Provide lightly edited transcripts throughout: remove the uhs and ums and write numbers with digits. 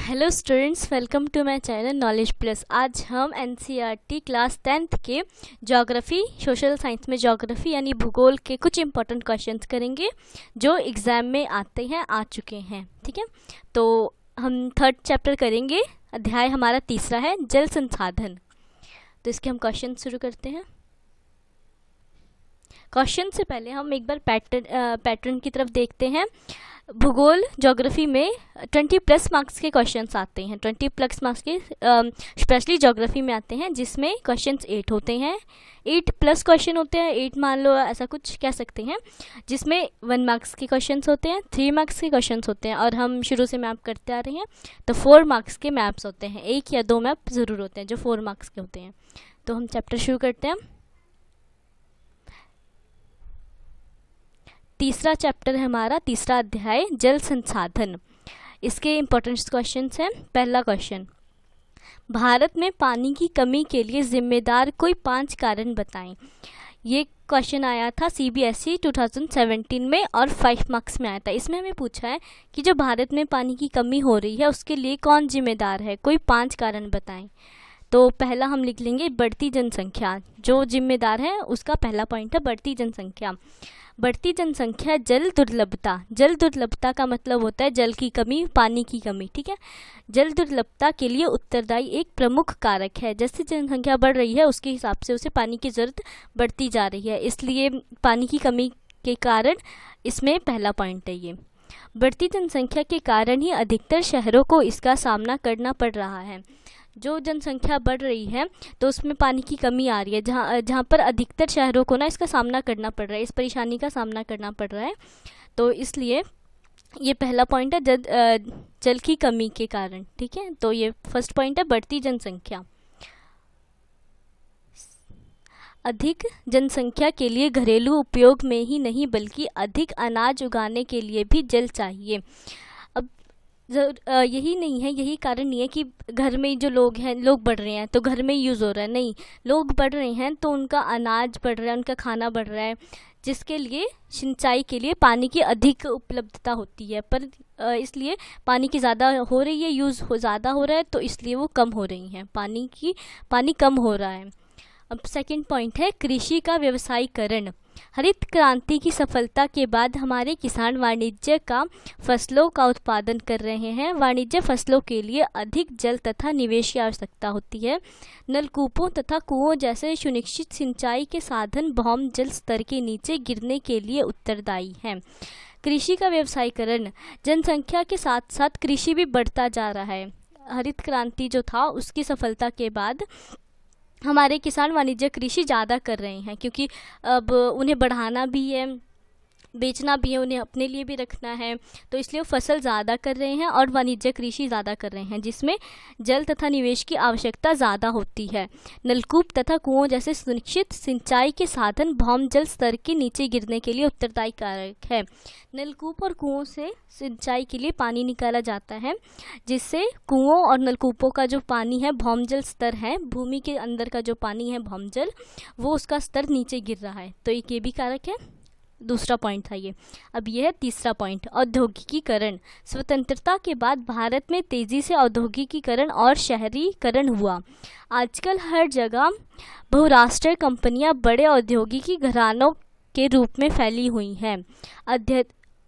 Hello students, welcome to my channel knowledge plus. आज हम NCERT class 10th के geography, social science में geography यानी भूगोल के कुछ इंपॉर्टेंट क्वेश्चंस करेंगे जो एग्ज़ाम में आ चुके हैं। ठीक है, तो हम थर्ड चैप्टर करेंगे। अध्याय हमारा तीसरा है जल संसाधन। तो इसके हम क्वेश्चन शुरू करते हैं। क्वेश्चन से पहले हम एक बार पैटर्न की तरफ देखते हैं। भूगोल ज्योग्राफी में 20+ मार्क्स के क्वेश्चंस आते हैं। 20+ मार्क्स के स्पेशली ज्योग्राफी में आते हैं, जिसमें क्वेश्चंस 8 होते हैं। 8+ क्वेश्चन होते हैं, 8 मान लो, ऐसा कुछ कह सकते हैं, जिसमें 1 मार्क्स के क्वेश्चंस होते हैं, 3 मार्क्स के क्वेश्चंस होते हैं, और हम शुरू से मैप करते आ रहे हैं तो 4 मार्क्स के मैप्स होते हैं। 1 या 2 मैप ज़रूर होते हैं जो 4 मार्क्स के होते हैं। तो हम चैप्टर शुरू करते हैं। तीसरा चैप्टर है हमारा, तीसरा अध्याय जल संसाधन। इसके इम्पोर्टेंट क्वेश्चंस हैं। पहला क्वेश्चन, भारत में पानी की कमी के लिए जिम्मेदार कोई 5 कारण बताएं। ये क्वेश्चन आया था CBSE 2017 में और 5 मार्क्स में आया था। इसमें हमें पूछा है कि जो भारत में पानी की कमी हो रही है उसके लिए कौन जिम्मेदार है, कोई 5 कारण बताएं। तो पहला हम लिख लेंगे बढ़ती जनसंख्या। जो जिम्मेदार है उसका पहला पॉइंट है बढ़ती जनसंख्या। बढ़ती जनसंख्या, जल दुर्लभता। जल दुर्लभता का मतलब होता है जल की कमी, पानी की कमी। ठीक है, जल दुर्लभता के लिए उत्तरदायी एक प्रमुख कारक है। जैसे जनसंख्या बढ़ रही है उसके हिसाब से उसे पानी की ज़रूरत बढ़ती जा रही है, इसलिए पानी की कमी के कारण इसमें पहला पॉइंट है ये। बढ़ती जनसंख्या के कारण ही अधिकतर शहरों को इसका सामना करना पड़ रहा है। जो जनसंख्या बढ़ रही है तो उसमें पानी की कमी आ रही है, जहाँ पर अधिकतर शहरों को ना इसका सामना करना पड़ रहा है, इस परेशानी का सामना करना पड़ रहा है। तो इसलिए ये पहला पॉइंट है जल की कमी के कारण। ठीक है, तो ये फर्स्ट पॉइंट है बढ़ती जनसंख्या। अधिक जनसंख्या के लिए घरेलू उपयोग में ही नहीं बल्कि अधिक अनाज उगाने के लिए भी जल चाहिए। यही नहीं है, यही कारण नहीं है कि घर में जो लोग हैं, लोग बढ़ रहे हैं तो घर में यूज़ हो रहा है। नहीं, लोग बढ़ रहे हैं तो उनका अनाज बढ़ रहा है, उनका खाना बढ़ रहा है, जिसके लिए सिंचाई के लिए पानी की अधिक उपलब्धता होती है। पर इसलिए पानी की ज़्यादा हो रही है, ज़्यादा हो रहा है, तो इसलिए वो कम हो रही हैं, पानी कम हो रहा है। अब सेकंड पॉइंट है कृषि का व्यवसायीकरण। हरित क्रांति की सफलता के बाद हमारे किसान वाणिज्य का फसलों का उत्पादन कर रहे हैं। वाणिज्य फसलों के लिए अधिक जल तथा निवेश की आवश्यकता होती है। नलकूपों तथा कुओं जैसे सुनिश्चित सिंचाई के साधन भौम जल स्तर के नीचे गिरने के लिए उत्तरदायी हैं। कृषि का व्यवसायीकरण, जनसंख्या के साथ साथ कृषि भी बढ़ता जा रहा है। हरित क्रांति जो था उसकी सफलता के बाद हमारे किसान वाणिज्य कृषि ज़्यादा कर रहे हैं, क्योंकि अब उन्हें बढ़ाना भी है, बेचना भी है, उन्हें अपने लिए भी रखना है, तो इसलिए वो फसल ज़्यादा कर रहे हैं और वाणिज्य कृषि ज़्यादा कर रहे हैं, जिसमें जल तथा निवेश की आवश्यकता ज़्यादा होती है। नलकूप तथा कुओं जैसे सुनिश्चित सिंचाई के साधन भौम जल स्तर के नीचे गिरने के लिए उत्तरदायी कारक है। नलकूप और कुओं से सिंचाई के लिए पानी निकाला जाता है, जिससे कुओं और नलकूपों का जो पानी है, भौम जल स्तर है, भूमि के अंदर का जो पानी है भौम जल, वो उसका स्तर नीचे गिर रहा है। तो एक ये भी कारक है, दूसरा पॉइंट था ये। अब ये है तीसरा पॉइंट, औद्योगिकीकरण। स्वतंत्रता के बाद भारत में तेज़ी से औद्योगिकीकरण और शहरीकरण हुआ। आजकल हर जगह बहुराष्ट्रीय कंपनियां बड़े औद्योगिकी घरानों के रूप में फैली हुई हैं।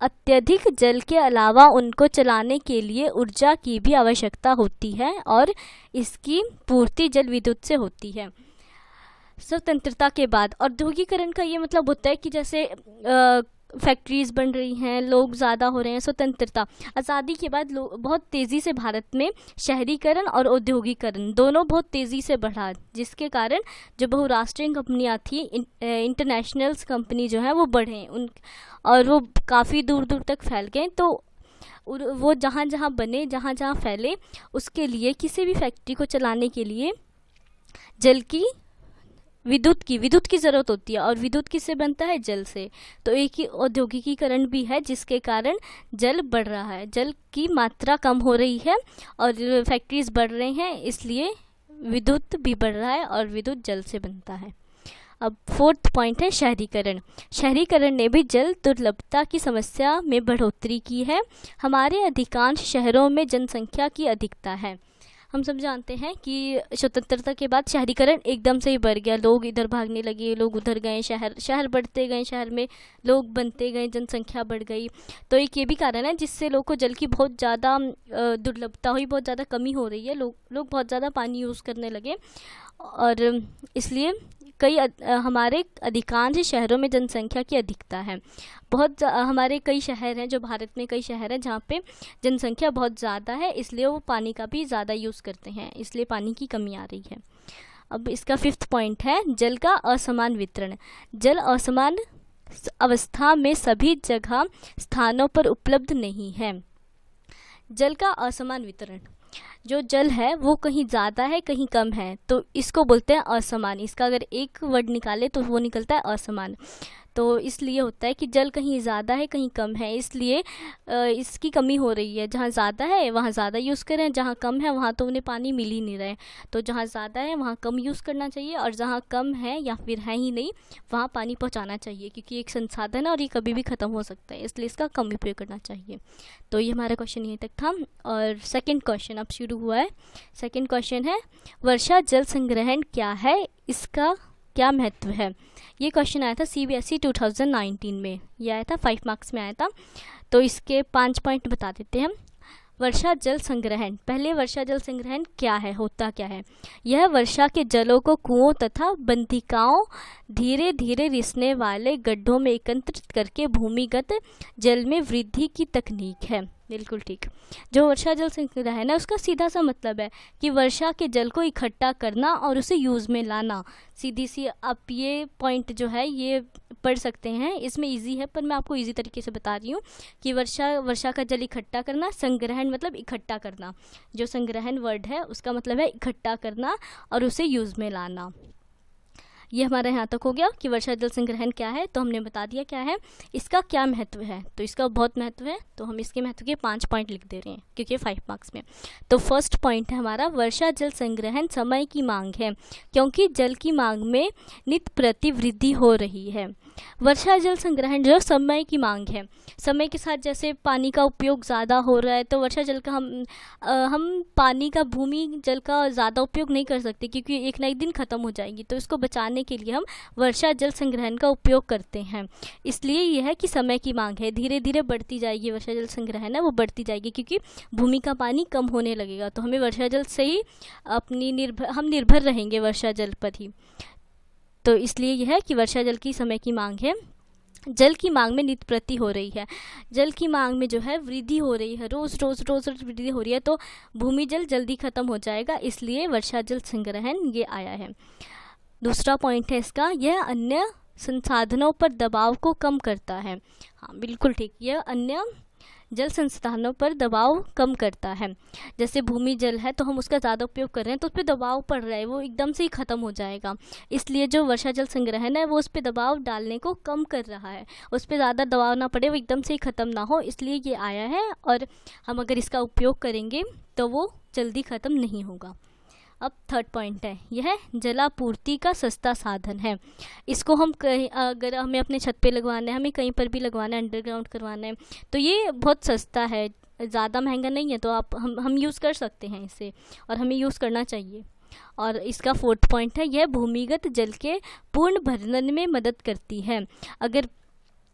अत्यधिक जल के अलावा उनको चलाने के लिए ऊर्जा की भी आवश्यकता होती है और इसकी पूर्ति जल विद्युत से होती है। स्वतंत्रता के बाद औद्योगिकरण का ये मतलब होता है कि जैसे फैक्ट्रीज़ बन रही हैं, लोग ज़्यादा हो रहे हैं। स्वतंत्रता, आज़ादी के बाद बहुत तेज़ी से भारत में शहरीकरण और औद्योगिकरण दोनों बहुत तेज़ी से बढ़ा, जिसके कारण जो बहुराष्ट्रीय कंपनियां थी, इंटरनेशनल कंपनी जो है वो बढ़े और वो काफ़ी दूर दूर तक फैल गए। तो वो जहाँ जहाँ बने, जहाँ जहाँ फैले, उसके लिए किसी भी फैक्ट्री को चलाने के लिए जल की, विद्युत की ज़रूरत होती है, और विद्युत किससे बनता है? जल से। तो एक ही औद्योगिकीकरण भी है जिसके कारण जल बढ़ रहा है, जल की मात्रा कम हो रही है और फैक्ट्रीज बढ़ रहे हैं, इसलिए विद्युत भी बढ़ रहा है और विद्युत जल से बनता है। अब फोर्थ पॉइंट है शहरीकरण। शहरीकरण ने भी जल दुर्लभता की समस्या में बढ़ोतरी की है। हमारे अधिकांश शहरों में जनसंख्या की अधिकता है। हम सब जानते हैं कि स्वतंत्रता के बाद शहरीकरण एकदम से ही बढ़ गया, लोग इधर भागने लगे, लोग उधर गए, शहर बढ़ते गए, शहर में लोग बनते गए, जनसंख्या बढ़ गई। तो एक ये भी कारण है जिससे लोग को जल की बहुत ज़्यादा दुर्लभता हुई, बहुत ज़्यादा कमी हो रही है, लोग बहुत ज़्यादा पानी यूज़ करने लगे। और इसलिए हमारे अधिकांश शहरों में जनसंख्या की अधिकता है। हमारे कई शहर हैं, जो भारत में कई शहर हैं जहाँ पे जनसंख्या बहुत ज़्यादा है, इसलिए वो पानी का भी ज़्यादा यूज़ करते हैं, इसलिए पानी की कमी आ रही है। अब इसका फिफ्थ पॉइंट है जल का असमान वितरण। जल असमान अवस्था में सभी जगह स्थानों पर उपलब्ध नहीं है। जल का असमान वितरण, जो जल है वो कहीं ज़्यादा है, कहीं कम है, तो इसको बोलते हैं असमान। इसका अगर एक वर्ड निकाले तो वो निकलता है असमान। तो इसलिए होता है कि जल कहीं ज़्यादा है, कहीं कम है, इसलिए इसकी कमी हो रही है। जहाँ ज़्यादा है वहाँ ज़्यादा यूज़ करें, जहाँ कम है वहाँ तो उन्हें पानी मिल ही नहीं रहा है। तो जहाँ ज़्यादा है वहाँ कम यूज़ करना चाहिए, और जहाँ कम है या फिर है ही नहीं वहाँ पानी पहुँचाना चाहिए, क्योंकि एक संसाधन है और ये कभी भी ख़त्म हो सकता है, इसलिए इसका कम उपयोग करना चाहिए। तो ये हमारा क्वेश्चन यहीं तक था। और सेकेंड क्वेश्चन अब शुरू हुआ है। सेकेंड क्वेश्चन है वर्षा जल संग्रहण क्या है, इसका क्या महत्व है। ये क्वेश्चन आया था CBSE 2019 में, ये आया था 5 मार्क्स में आया था। तो इसके 5 पॉइंट बता देते हैं। वर्षा जल संग्रहण, पहले वर्षा जल संग्रहण क्या है, होता क्या है। यह वर्षा के जलों को कुओं तथा बंधिकाओं धीरे धीरे रिसने वाले गड्ढों में एकत्रित करके भूमिगत जल में वृद्धि की तकनीक है। बिल्कुल ठीक। जो वर्षा जल संग्रहण है उसका सीधा सा मतलब है कि वर्षा के जल को इकट्ठा करना और उसे यूज़ में लाना। सीधी सी आप ये पॉइंट जो है ये पढ़ सकते हैं, इसमें इजी है पर मैं आपको इजी तरीके से बता रही हूँ कि वर्षा का जल इकट्ठा करना, संग्रहण मतलब इकट्ठा करना। जो संग्रहण वर्ड है उसका मतलब है इकट्ठा करना और उसे यूज़ में लाना। ये हमारा यहाँ तक हो गया कि वर्षा जल संग्रहण क्या है, तो हमने बता दिया क्या है। इसका क्या महत्व है, तो इसका बहुत महत्व है, तो हम इसके महत्व के 5 पॉइंट लिख दे रहे हैं क्योंकि 5 मार्क्स में। तो फर्स्ट पॉइंट है हमारा वर्षा जल संग्रहण समय की मांग है, क्योंकि जल की मांग में नित्य प्रति वृद्धि हो रही है। वर्षा जल संग्रहण जो समय की मांग है, समय के साथ जैसे पानी का उपयोग ज़्यादा हो रहा है, तो वर्षा जल का हम पानी का, भूमि जल का ज़्यादा उपयोग नहीं कर सकते क्योंकि एक ना एक दिन ख़त्म हो जाएगी। तो इसको बचाने के लिए हम वर्षा जल संग्रहण का उपयोग करते हैं। इसलिए यह है कि समय की मांग है, धीरे धीरे बढ़ती जाएगी। वर्षा जल संग्रहण है वो बढ़ती जाएगी क्योंकि भूमि का पानी कम होने लगेगा, तो हमें वर्षा जल से ही हम निर्भर रहेंगे वर्षा जल पर ही। तो इसलिए यह है कि वर्षा जल की समय की मांग है। जल की मांग में नित्य प्रति हो रही है, जल की मांग में जो है वृद्धि हो रही है, रोज़ रोज़ रोज़ रोज़ वृद्धि हो रही है, तो भूमि जल जल्दी ख़त्म हो जाएगा, इसलिए वर्षा जल संग्रहण ये आया है। दूसरा पॉइंट है इसका, यह अन्य संसाधनों पर दबाव को कम करता है। हाँ बिल्कुल ठीक, यह अन्य जल संसाधनों पर दबाव कम करता है। जैसे भूमि जल है तो हम उसका ज़्यादा उपयोग कर रहे हैं तो उस पर दबाव पड़ रहा है, वो एकदम से ही ख़त्म हो जाएगा। इसलिए जो वर्षा जल संग्रहण है वो उस पर दबाव डालने को कम कर रहा है, उस पर ज़्यादा दबाव ना पड़े, वो एकदम से ही ख़त्म ना हो, इसलिए ये आया है। और हम अगर इसका उपयोग करेंगे तो वो जल्दी ख़त्म नहीं होगा। अब थर्ड पॉइंट है, यह जलापूर्ति का सस्ता साधन है। इसको हम अगर हमें अपने छत पे लगवाना है, हमें कहीं पर भी लगवाना है, अंडरग्राउंड करवाना है, तो ये बहुत सस्ता है, ज़्यादा महंगा नहीं है, तो हम यूज़ कर सकते हैं इसे और हमें यूज़ करना चाहिए। और इसका फोर्थ पॉइंट है, यह भूमिगत जल के पूर्ण भरण में मदद करती है। अगर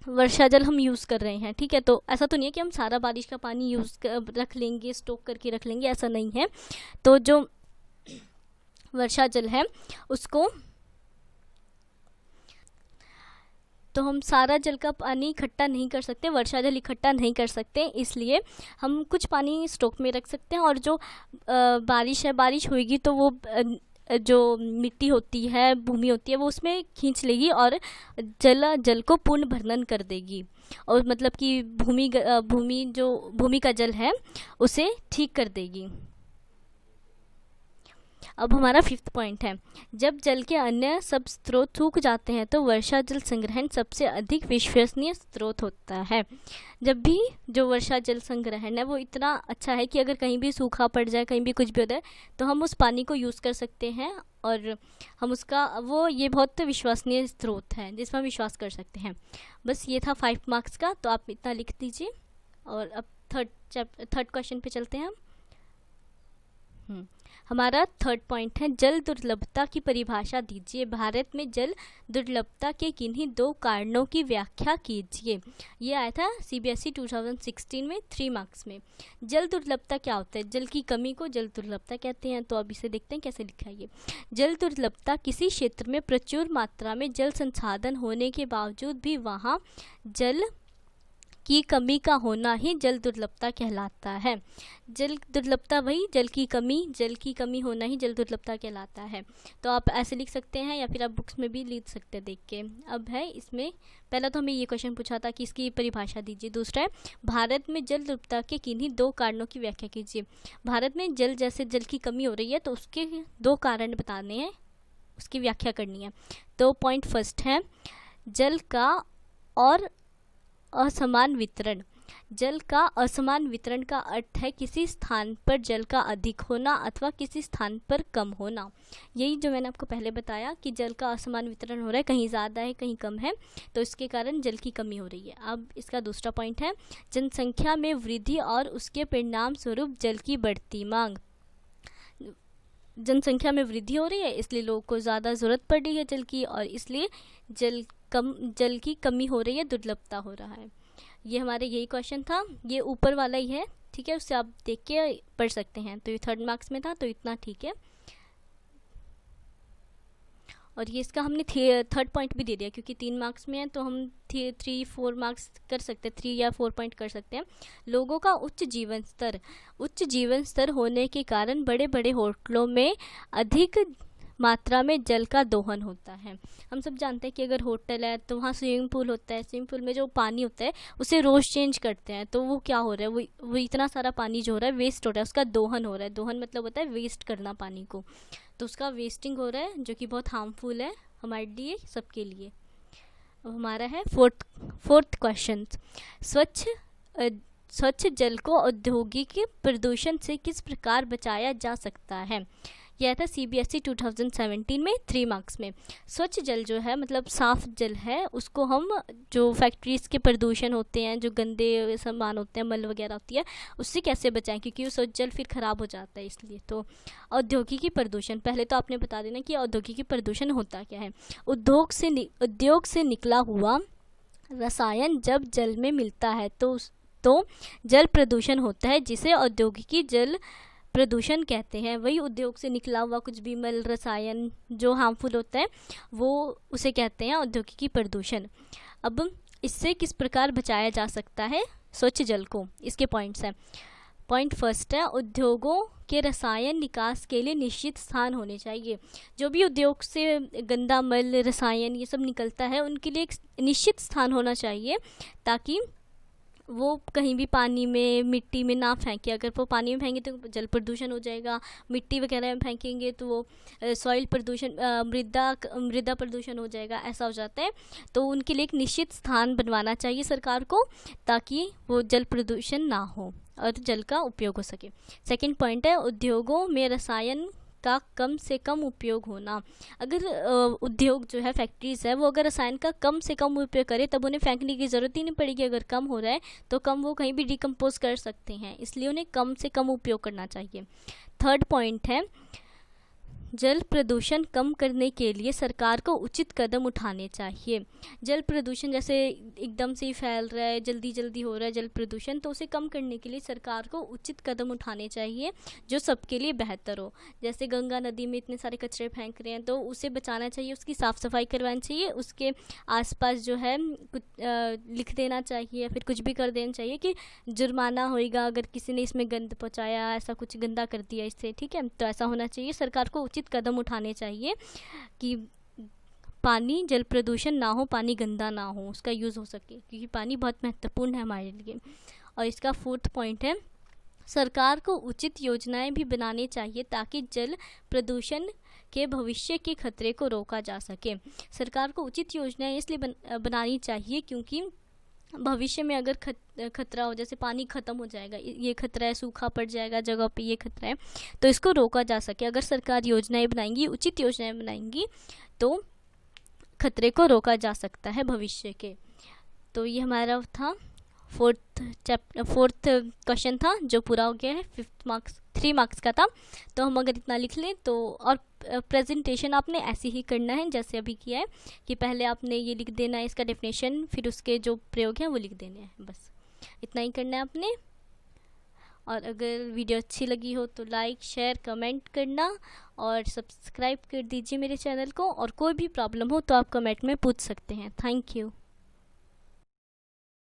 वर्षा जल हम यूज़ कर रहे हैं, ठीक है, तो ऐसा तो नहीं है कि हम सारा बारिश का पानी रख लेंगे, स्टॉक करके रख लेंगे, ऐसा नहीं है। तो जो वर्षा जल है उसको, तो हम सारा जल का पानी इकट्ठा नहीं कर सकते, वर्षा जल इकट्ठा नहीं कर सकते, इसलिए हम कुछ पानी स्टॉक में रख सकते हैं। और जो बारिश होगी तो वो जो मिट्टी होती है, भूमि होती है, वो उसमें खींच लेगी और जल को पूर्ण भरण कर देगी, और मतलब कि भूमि का जल है उसे ठीक कर देगी। अब हमारा 5th पॉइंट है, जब जल के अन्य सब स्रोत सूख जाते हैं तो वर्षा जल संग्रहण सबसे अधिक विश्वसनीय स्रोत होता है। जब भी जो वर्षा जल संग्रहण है वो इतना अच्छा है कि अगर कहीं भी सूखा पड़ जाए, कहीं भी कुछ भी होता है, तो हम उस पानी को यूज़ कर सकते हैं और हम उसका ये बहुत विश्वसनीय स्रोत है जिसमें हम विश्वास कर सकते हैं। बस ये था 5 मार्क्स का, तो आप इतना लिख दीजिए। और अब थर्ड क्वेश्चन पे चलते हैं हम। हमारा 3rd पॉइंट है, जल दुर्लभता की परिभाषा दीजिए। भारत में जल दुर्लभता के किन्हीं 2 कारणों की व्याख्या कीजिए। ये आया था CBSE 2016 में 3 मार्क्स में। जल दुर्लभता क्या होता है? जल की कमी को जल दुर्लभता कहते हैं। तो अब इसे देखते हैं कैसे लिखा है ये। जल दुर्लभता किसी क्षेत्र में प्रचुर मात्रा में जल संसाधन होने के बावजूद भी वहाँ जल की कमी का होना ही जल दुर्लभता कहलाता है। जल दुर्लभता वही जल की कमी होना ही जल दुर्लभता कहलाता है। तो आप ऐसे लिख सकते हैं या फिर आप बुक्स में भी लिख सकते हैं देख के। अब है इसमें पहला तो हमें ये क्वेश्चन पूछा था कि इसकी परिभाषा दीजिए। दूसरा है, भारत में जल दुर्लभता के किन्हीं 2 कारणों की व्याख्या कीजिए। भारत में जैसे जल की कमी हो रही है तो उसके 2 कारण बताने हैं, उसकी व्याख्या करनी है। तो पॉइंट फर्स्ट है, जल का और असमान वितरण। जल का असमान वितरण का अर्थ है किसी स्थान पर जल का अधिक होना अथवा किसी स्थान पर कम होना। यही जो मैंने आपको पहले बताया कि जल का असमान वितरण हो रहा है, कहीं ज़्यादा है कहीं कम है, तो इसके कारण जल की कमी हो रही है। अब इसका दूसरा पॉइंट है, जनसंख्या में वृद्धि और उसके परिणाम स्वरूप जल की बढ़ती मांग। जनसंख्या में वृद्धि हो रही है इसलिए लोगों को ज़्यादा ज़रूरत पड़ रही है जल की, और इसलिए जल की कमी हो रही है, दुर्लभता हो रहा है। ये हमारे यही क्वेश्चन था, ये ऊपर वाला ही है, ठीक है, उससे आप देख के पढ़ सकते हैं। तो ये 3rd मार्क्स में था, तो इतना ठीक है। और ये इसका हमने 3rd पॉइंट भी दे दिया क्योंकि 3 मार्क्स में है, तो हम 3-4 मार्क्स कर सकते हैं, 3 या 4 पॉइंट कर सकते हैं। लोगों का उच्च जीवन स्तर होने के कारण बड़े बड़े होटलों में अधिक मात्रा में जल का दोहन होता है। हम सब जानते हैं कि अगर होटल है तो वहाँ स्विमिंग पूल होता है, स्विमिंग पूल में जो पानी होता है उसे रोज़ चेंज करते हैं, तो वो क्या हो रहा है, वो इतना सारा पानी जो हो रहा है वेस्ट हो रहा है, उसका दोहन हो रहा है। दोहन मतलब होता है वेस्ट करना पानी को, तो उसका वेस्टिंग हो रहा है जो कि बहुत हार्मफुल है हमारे लिए, सबके लिए। अब हमारा है 4th क्वेश्चन, स्वच्छ जल को औद्योगिक प्रदूषण से किस प्रकार बचाया जा सकता है। यह था CBSE 2017 में 3 मार्क्स में। स्वच्छ जल जो है मतलब साफ़ जल है, उसको हम जो फैक्ट्रीज़ के प्रदूषण होते हैं, जो गंदे सामान होते हैं, मल वगैरह होती है, उससे कैसे बचाएं, क्योंकि वो स्वच्छ जल फिर ख़राब हो जाता है इसलिए। तो औद्योगिकी प्रदूषण, पहले तो आपने बता देना कि औद्योगिकी प्रदूषण होता क्या है। उद्योग से निकला हुआ रसायन जब जल में मिलता है तो जल प्रदूषण होता है, जिसे औद्योगिकी जल प्रदूषण कहते हैं। वही उद्योग से निकला हुआ कुछ भी मल रसायन जो हार्मफुल होता है वो उसे कहते हैं औद्योगिकी प्रदूषण। अब इससे किस प्रकार बचाया जा सकता है स्वच्छ जल को, इसके पॉइंट्स हैं। पॉइंट फर्स्ट है, उद्योगों के रसायन निकास के लिए निश्चित स्थान होने चाहिए। जो भी उद्योग से गंदा मल रसायन ये सब निकलता है उनके लिए एक निश्चित स्थान होना चाहिए, ताकि वो कहीं भी पानी में मिट्टी में ना फेंके। अगर वो पानी में फेंकेंगे तो जल प्रदूषण हो जाएगा, मिट्टी वगैरह में फेंकेंगे तो वो सॉइल प्रदूषण, मृदा प्रदूषण हो जाएगा, ऐसा हो जाता है। तो उनके लिए एक निश्चित स्थान बनवाना चाहिए सरकार को, ताकि वो जल प्रदूषण ना हो और जल का उपयोग हो सके। सेकंड पॉइंट है, उद्योगों में रसायन का कम से कम उपयोग होना। अगर उद्योग जो है फैक्ट्रीज़ है वो अगर रसायन का कम से कम उपयोग करे तब उन्हें फेंकने की ज़रूरत ही नहीं पड़ेगी। अगर कम हो रहा है तो कम वो कहीं भी डिकम्पोज कर सकते हैं, इसलिए उन्हें कम से कम उपयोग करना चाहिए। 3rd पॉइंट है, जल प्रदूषण कम करने के लिए सरकार को उचित कदम उठाने चाहिए। जल प्रदूषण जैसे एकदम से ही फैल रहा है, जल्दी जल्दी हो रहा है जल प्रदूषण, तो उसे कम करने के लिए सरकार को उचित कदम उठाने चाहिए जो सबके लिए बेहतर हो। जैसे गंगा नदी में इतने सारे कचरे फेंक रहे हैं तो उसे बचाना चाहिए, उसकी साफ़ सफाई करवानी चाहिए, उसके आसपास जो है कुछ लिख देना चाहिए या फिर कुछ भी कर देना चाहिए कि जुर्माना होएगा अगर किसी ने इसमें गंद पहुँचाया, ऐसा कुछ गंदा कर दिया इससे, ठीक है। तो ऐसा होना चाहिए, सरकार को उचित कदम उठाने चाहिए कि पानी जल प्रदूषण ना हो, पानी गंदा ना हो, उसका यूज़ हो सके, क्योंकि पानी बहुत महत्वपूर्ण है हमारे लिए। और इसका 4th पॉइंट है, सरकार को उचित योजनाएं भी बनानी चाहिए ताकि जल प्रदूषण के भविष्य के खतरे को रोका जा सके। सरकार को उचित योजनाएं इसलिए बनानी चाहिए क्योंकि भविष्य में अगर खतरा हो, जैसे पानी ख़त्म हो जाएगा, ये खतरा है, सूखा पड़ जाएगा जगह पे, ये खतरा है, तो इसको रोका जा सके। अगर सरकार योजनाएं बनाएंगी, उचित योजनाएं बनाएंगी, तो खतरे को रोका जा सकता है भविष्य के। तो ये हमारा था फोर्थ क्वेश्चन था जो पूरा हो गया है। 3 मार्क्स का था। तो हम अगर इतना लिख लें तो, और प्रेजेंटेशन आपने ऐसे ही करना है जैसे अभी किया है कि पहले आपने ये लिख देना है इसका डेफिनेशन, फिर उसके जो प्रयोग हैं वो लिख देने हैं, बस इतना ही करना है आपने। और अगर वीडियो अच्छी लगी हो तो लाइक, शेयर, कमेंट करना और सब्सक्राइब कर दीजिए मेरे चैनल को। और कोई भी प्रॉब्लम हो तो आप कमेंट में पूछ सकते हैं। Thank you.